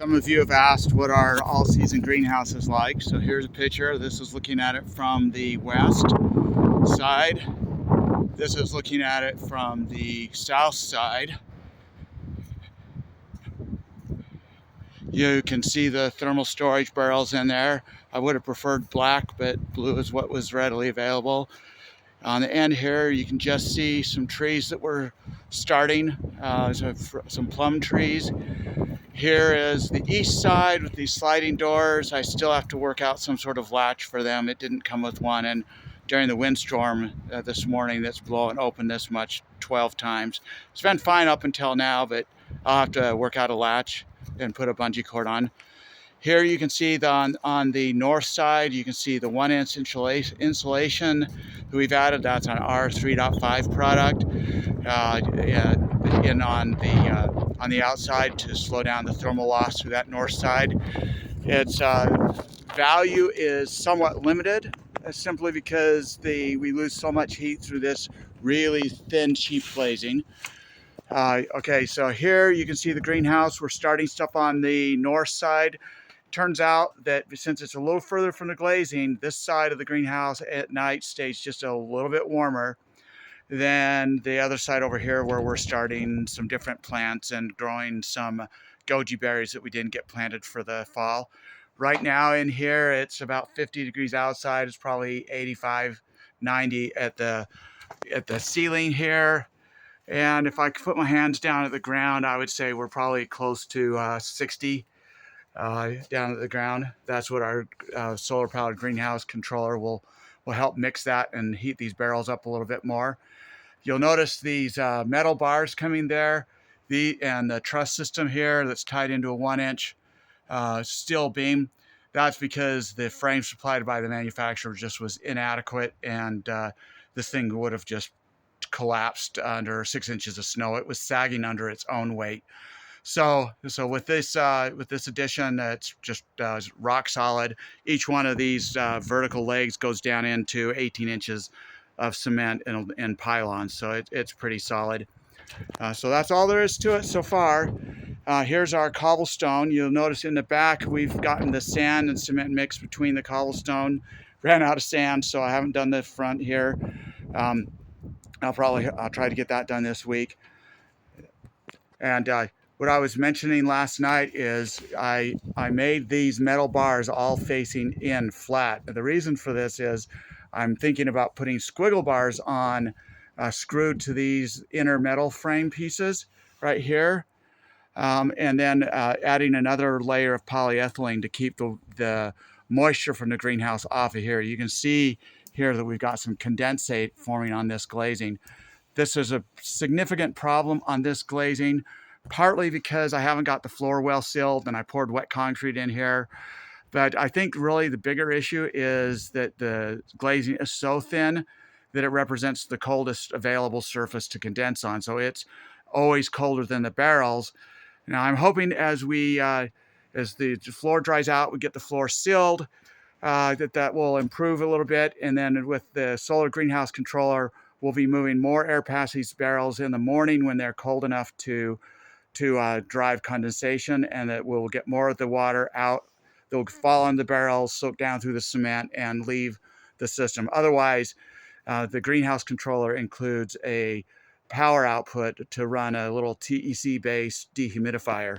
Some of you have asked what our all-season greenhouse is like. So here's a picture. This is looking at it from the west side. This is looking at it from the south side. You can see the thermal storage barrels in there. I would have preferred black, but blue is what was readily available. On the end here, you can just see some trees that were starting, some plum trees. Here is the east side with these sliding doors. I still have to work out some sort of latch for them. It didn't come with one, and during the windstorm this morning that's blowing open this much 12 times. It's been fine up until now, but I'll have to work out a latch and put a bungee cord on. Here you can see on the north side, you can see the 1-inch insulation that we've added. That's an R3.5 product. And on the outside to slow down the thermal loss through that north side. Its value is somewhat limited, simply because we lose so much heat through this really thin sheet glazing. Okay, so here you can see the greenhouse. We're starting stuff on the north side. Turns out that since it's a little further from the glazing, this side of the greenhouse at night stays just a little bit warmer than the other side over here, where we're starting some different plants and growing some goji berries that we didn't get planted for the fall. Right now in here, it's about 50 degrees outside. It's probably 85, 90 at the ceiling here. And if I could put my hands down at the ground, I would say we're probably close to 60 down at the ground. That's what our solar powered greenhouse controller will help mix that and heat these barrels up a little bit more. You'll notice these metal bars coming there, and the truss system here that's tied into a 1-inch steel beam. That's because the frame supplied by the manufacturer just was inadequate, and this thing would have just collapsed under 6 inches of snow. It was sagging under its own weight. So with this addition, it's just rock solid. Each one of these vertical legs goes down into 18 inches of cement and pylons, so it's pretty solid. So that's all there is to it so far. Here's our cobblestone. You'll notice in the back we've gotten the sand and cement mix between the cobblestone. Ran out of sand, so I haven't done the front here. I'll try to get that done this week. And what I was mentioning last night is I made these metal bars all facing in flat. The reason for this is I'm thinking about putting squiggle bars on screwed to these inner metal frame pieces right here, and then adding another layer of polyethylene to keep the moisture from the greenhouse off of here. You can see here that we've got some condensate forming on this glazing. This is a significant problem on this glazing, partly because I haven't got the floor well sealed and I poured wet concrete in here. But I think really the bigger issue is that the glazing is so thin that it represents the coldest available surface to condense on. So it's always colder than the barrels. Now I'm hoping as the floor dries out, we get the floor sealed, that will improve a little bit. And then with the solar greenhouse controller, we'll be moving more air past these barrels in the morning when they're cold enough to drive condensation, and that we'll get more of the water out. They'll fall on the barrels, soak down through the cement, and leave the system. Otherwise, the greenhouse controller includes a power output to run a little TEC-based dehumidifier.